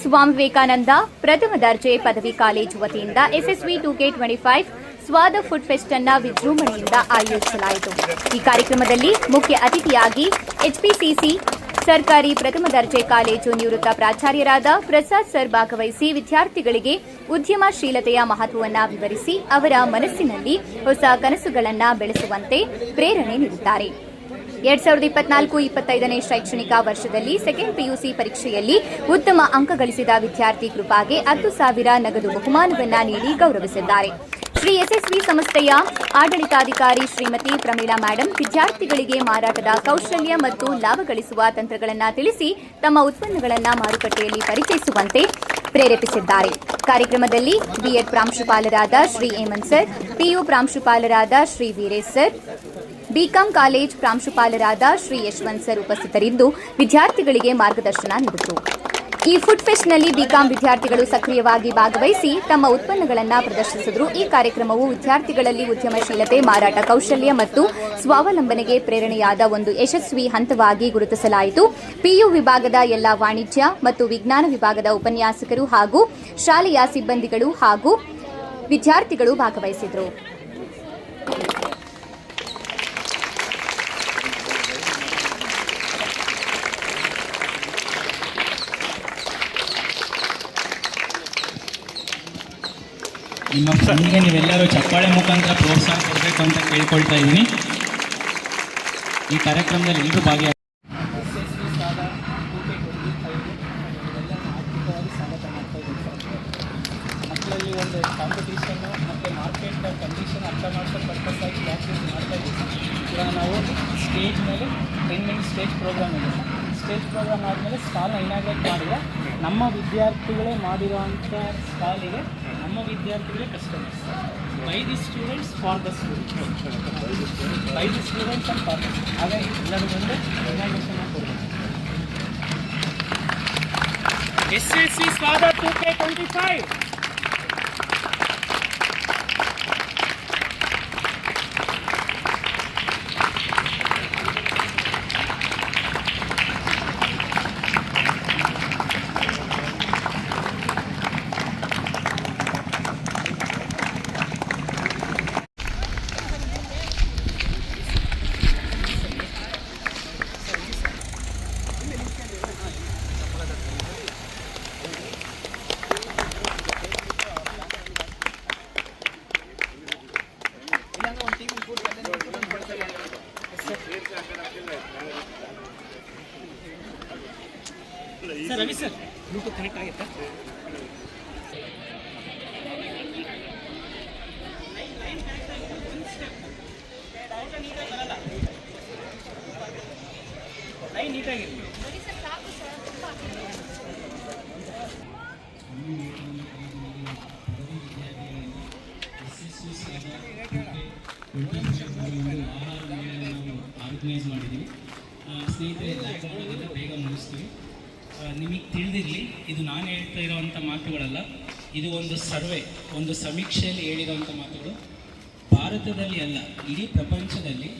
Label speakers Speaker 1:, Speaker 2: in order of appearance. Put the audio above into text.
Speaker 1: ಸ್ವಾಮಿ ವಿವೇಕಾನಂದ ಪ್ರಥಮ ದರ್ಜೆ ಪದವಿ ಕಾಲೇಜು ವತಿಯಿಂದ SSV 2K25 ಸ್ವಾದ ಫುಡ್ ಫೆಸ್ಟ್ ಅನ್ನು ವಿಜೃಂಭಣೆಯಿಂದ ಆಯೋಜಿಸಲಾಯಿತು. ಈ ಕಾರ್ಯಕ್ರಮದಲ್ಲಿ ಮುಖ್ಯ ಅತಿಥಿಯಾಗಿ HPCC ಸರ್ಕಾರಿ ಪ್ರಥಮ ದರ್ಜೆ ಕಾಲೇಜು ನಿವೃತ್ತ ಪ್ರಾಚಾರ್ಯರಾದ ಪ್ರಸಾದ್ ಸರ್ ಭಾಗವಹಿಸಿ ವಿದ್ಯಾರ್ಥಿಗಳಿಗೆ ಉದ್ಯಮಶೀಲತೆಯ ಮಹತ್ವವನ್ನು ವಿವರಿಸಿ ಅವರ ಮನಸ್ಸಿನಲ್ಲಿ ಹೊಸ ಕನಸುಗಳನ್ನು ಬೆಳೆಸುವಂತೆ ಪ್ರೇರಣೆ ನೀಡಿದ್ದಾರೆ. 2024-25ನೇ ಶೈಕ್ಷಣಿಕ ವರ್ಷದಲ್ಲಿ ಸೆಕೆಂಡ್ PUC ಪರೀಕ್ಷೆಯಲ್ಲಿ ಉತ್ತಮ ಅಂಕ ಗಳಿಸಿದ ವಿದ್ಯಾರ್ಥಿ ಕೃಪಾಗೆ 10,000 ನಗದು ಬಹುಮಾನವನ್ನು ನೀಡಿ ಗೌರವಿಸಿದ್ದಾರೆ. ಶ್ರೀ SSV ಸಂಸ್ಥೆಯ ಆಡಳಿತಾಧಿಕಾರಿ ಶ್ರೀಮತಿ ಪ್ರಮೀಳಾ ಮೇಡಂ ವಿದ್ಯಾರ್ಥಿಗಳಿಗೆ ಮಾರಾಟದ ಕೌಶಲ್ಯ ಮತ್ತು ಲಾಭ ಗಳಿಸುವ ತಂತ್ರಗಳನ್ನು ತಿಳಿಸಿ ತಮ್ಮ ಉತ್ಪನ್ನಗಳನ್ನು ಮಾರುಕಟ್ಟೆಯಲ್ಲಿ ಪರಿಚಯಿಸುವಂತೆ ಪ್ರೇರೇಪಿಸಿದ್ದಾರೆ. ಕಾರ್ಯಕ್ರಮದಲ್ಲಿ B.Ed ಪ್ರಾಂಶುಪಾಲರಾದ ಶ್ರೀ ಹೇಮಂತ್ ಸರ್, PU ಪ್ರಾಂಶುಪಾಲರಾದ Shri Veeresh sir, BCom college ಪ್ರಾಂಶುಪಾಲರಾದ ಶ್ರೀ ಯಶವಂತ್ ಸರ್ ಉಪಸ್ಥಿತರಿದ್ದು ವಿದ್ಯಾರ್ಥಿಗಳಿಗೆ ಮಾರ್ಗದರ್ಶನ ನೀಡಿದರು. ಈ ಫುಡ್ ಫೆಸ್ಟ್ನಲ್ಲಿ BCom ವಿದ್ಯಾರ್ಥಿಗಳು ಸಕ್ರಿಯವಾಗಿ ಭಾಗವಹಿಸಿ ತಮ್ಮ ಉತ್ಪನ್ನಗಳನ್ನು ಪ್ರದರ್ಶಿಸಿದರು. ಈ ಕಾರ್ಯಕ್ರಮವು ವಿದ್ಯಾರ್ಥಿಗಳಲ್ಲಿ ಉದ್ಯಮಶೀಲತೆ, ಮಾರಾಟ ಕೌಶಲ್ಯ ಮತ್ತು ಸ್ವಾವಲಂಬನೆಗೆ ಪ್ರೇರಣೆಯಾದ ಒಂದು ಯಶಸ್ವಿ ಹಂತವಾಗಿ ಗುರುತಿಸಲಾಯಿತು. PU ವಿಭಾಗದ ಎಲ್ಲ ವಾಣಿಜ್ಯ ಮತ್ತು ವಿಜ್ಞಾನ ವಿಭಾಗದ ಉಪನ್ಯಾಸಕರು ಹಾಗೂ ಶಾಲೆಯ ಸಿಬ್ಬಂದಿಗಳು ಹಾಗೂ ವಿದ್ಯಾರ್ಥಿಗಳು ಭಾಗವಹಿಸಿದರು.
Speaker 2: ನಿಮ್ಮ ಫ್ರೆಂಡ್ಗೆ ನೀವೆಲ್ಲರೂ ಚಪ್ಪಾಳೆ ಮುಖಾಂತರ ಪ್ರೋತ್ಸಾಹ ಕೊಡಬೇಕು ಅಂತ ಕೇಳ್ಕೊಳ್ತಾ ಇದ್ದೀನಿ. ಈ ಕಾರ್ಯಕ್ರಮದಲ್ಲಿ ಎಲ್ಲರೂ ಭಾಗಿಯಾಗಿ ಮಕ್ಕಳಲ್ಲಿ ಒಂದು ಕಾಂಪಿಟೇಷನ್ನು ಮತ್ತು ಮಾರ್ಕೆಟ್ ಕಂಡೀಷನ್ ಅರ್ಥ ಮಾಡಿಸೋ ಪರ್ಪಸ್ ಆಗಿ ಕ್ಲಾಸಸ್ ಮಾಡ್ತಾ ಇದ್ದೀವಿ. ಇವಾಗ ನಾವು ಸ್ಟೇಜ್ ಮೇಲೆ 10 ಮಿನಿಟ್ ಸ್ಟೇಜ್ ಪ್ರೋಗ್ರಾಮ್ ಇದೆ. ಸ್ಟೇಜ್ ಪ್ರೋಗ್ರಾಮ್ ಆದಮೇಲೆ ಸ್ಟಾಲ್ನ ಇನಾಗ್ರೇಟ್ ಮಾಡಿದ್ರೆ ನಮ್ಮ ವಿದ್ಯಾರ್ಥಿಗಳೇ ಮಾಡಿರೋವಂಥ ಸ್ಟಾಲಿಗೆ ನಮ್ಮ ವಿದ್ಯಾರ್ಥಿಗಳೇ customers. By the students for the students, by the students and for the students. ಹಾಗಾಗಿ ಎಲ್ಲರೂ ಬಂದು ಇನಾಗ್ರೇಷನ್ ಕೊಡಬೇಕು. SSV ಸ್ವಾದ 2K25. Sir Ravi sir Bluetooth connect ಆಗುತ್ತೆ. ಲೈನ್ ನೀಟಾಗಿರಲಿ. ಆರ್ಗನೈಸ್ ಮಾಡಿದ್ದೀವಿ. ಸ್ನೇಹಿತರೆ, ಲ್ಯಾಬ್ಗಳನ್ನೆಲ್ಲ ಬೇಗ ಮುಗಿಸ್ತೀವಿ. ನಿಮಗೆ ತಿಳಿದಿರಲಿ, ಇದು ನಾನು ಹೇಳ್ತಾ ಇರೋವಂಥ ಮಾತುಗಳಲ್ಲ, ಇದು ಒಂದು ಸರ್ವೆ, ಒಂದು ಸಮೀಕ್ಷೆಯಲ್ಲಿ ಹೇಳಿರೋವಂಥ ಮಾತುಗಳು. ಭಾರತದಲ್ಲಿ ಅಲ್ಲ, ಇಡೀ ಪ್ರಪಂಚದಲ್ಲಿ